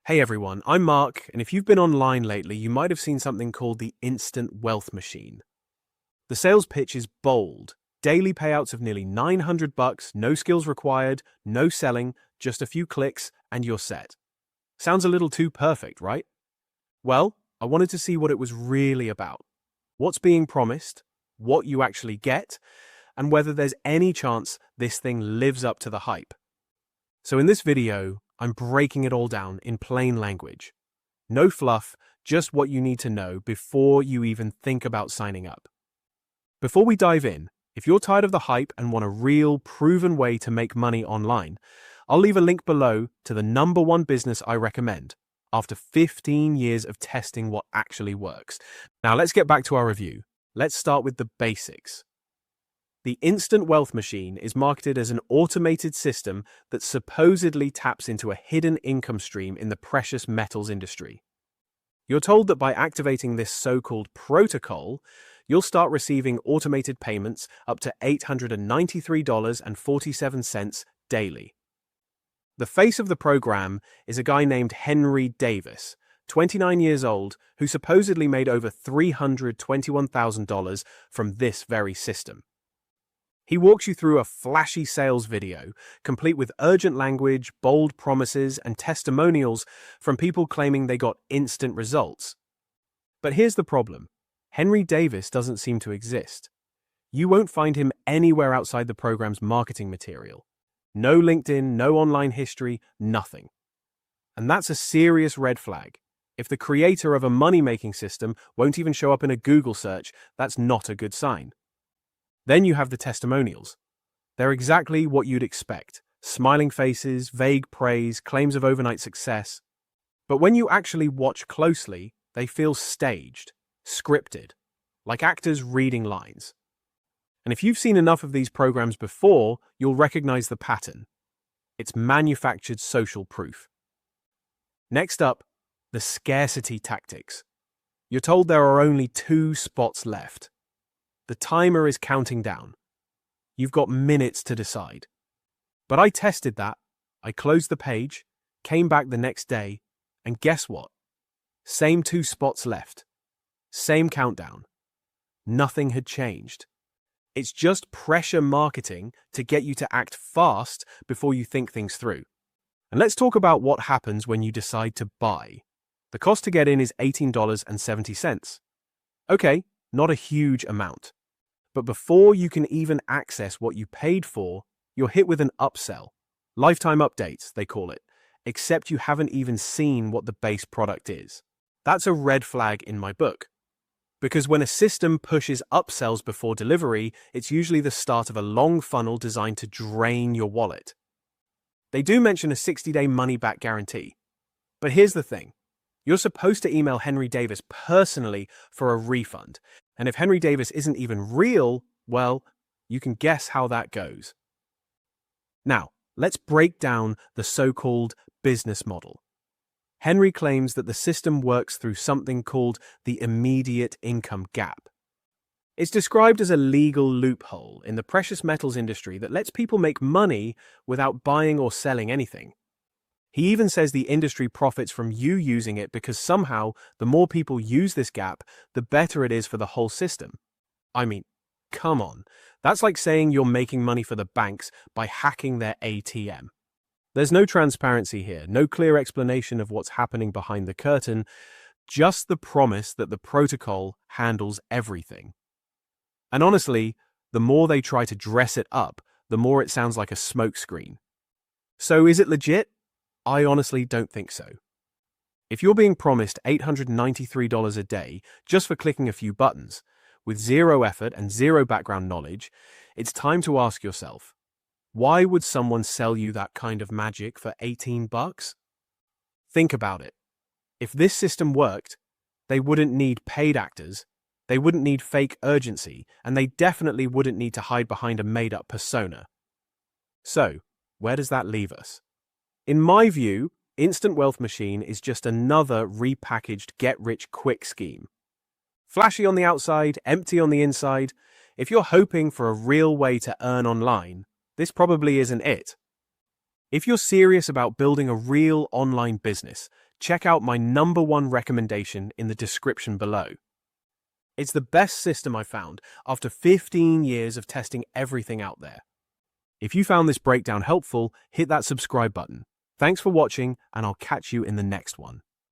Hey everyone, I'm Mark, and if you've been online lately, you might have seen something called the instant wealth machine. The sales pitch is bold. Daily payouts of nearly $900, no skills required, no selling, just a few clicks, and you're set. Sounds a little too perfect, right? Well, I wanted to see what it was really about. What's being promised, what you actually get, and whether there's any chance this thing lives up to the hype. So in this video, I'm breaking it all down in plain language. No fluff, just what you need to know before you even think about signing up. Before we dive in, if you're tired of the hype and want a real, proven way to make money online, I'll leave a link below to the #1 business I recommend, after 15 years of testing what actually works. Now let's get back to our review. Let's start with the basics. The Instant Wealth Machine is marketed as an automated system that supposedly taps into a hidden income stream in the precious metals industry. You're told that by activating this so-called protocol, you'll start receiving automated payments up to $893.47 daily. The face of the program is a guy named Henry Davis, 29 years old, who supposedly made over $321,000 from this very system. He walks you through a flashy sales video, complete with urgent language, bold promises, and testimonials from people claiming they got instant results. But here's the problem. Henry Davis doesn't seem to exist. You won't find him anywhere outside the program's marketing material. No LinkedIn, no online history, nothing. And that's a serious red flag. If the creator of a money-making system won't even show up in a Google search, that's not a good sign. Then you have the testimonials. They're exactly what you'd expect. Smiling faces, vague praise, claims of overnight success. But when you actually watch closely, they feel staged, scripted, like actors reading lines. And if you've seen enough of these programs before, you'll recognize the pattern. It's manufactured social proof. Next up, the scarcity tactics. You're told there are only 2 spots left. The timer is counting down. You've got minutes to decide. But I tested that. I closed the page, came back the next day, and guess what? Same 2 spots left. Same countdown. Nothing had changed. It's just pressure marketing to get you to act fast before you think things through. And let's talk about what happens when you decide to buy. The cost to get in is $18.70. Okay, not a huge amount. But before you can even access what you paid for, you're hit with an upsell. Lifetime updates, they call it, except you haven't even seen what the base product is. That's a red flag in my book. Because when a system pushes upsells before delivery, it's usually the start of a long funnel designed to drain your wallet. They do mention a 60-day money-back guarantee. But here's the thing. You're supposed to email Henry Davis personally for a refund. And if Henry Davis isn't even real, well, you can guess how that goes. Now, let's break down the so-called business model. Henry claims that the system works through something called the immediate income gap. It's described as a legal loophole in the precious metals industry that lets people make money without buying or selling anything. He even says the industry profits from you using it because somehow the more people use this gap, the better it is for the whole system. I mean, come on. That's like saying you're making money for the banks by hacking their ATM. There's no transparency here, no clear explanation of what's happening behind the curtain, just the promise that the protocol handles everything. And honestly, the more they try to dress it up, the more it sounds like a smokescreen. So is it legit? I honestly don't think so. If you're being promised $893 a day just for clicking a few buttons, with zero effort and zero background knowledge, it's time to ask yourself, why would someone sell you that kind of magic for $18? Think about it. If this system worked, they wouldn't need paid actors, they wouldn't need fake urgency, and they definitely wouldn't need to hide behind a made-up persona. So, where does that leave us? In my view, Instant Wealth Machine is just another repackaged get-rich-quick scheme. Flashy on the outside, empty on the inside. If you're hoping for a real way to earn online, this probably isn't it. If you're serious about building a real online business, check out my #1 recommendation in the description below. It's the best system I found after 15 years of testing everything out there. If you found this breakdown helpful, hit that subscribe button. Thanks for watching, and I'll catch you in the next one.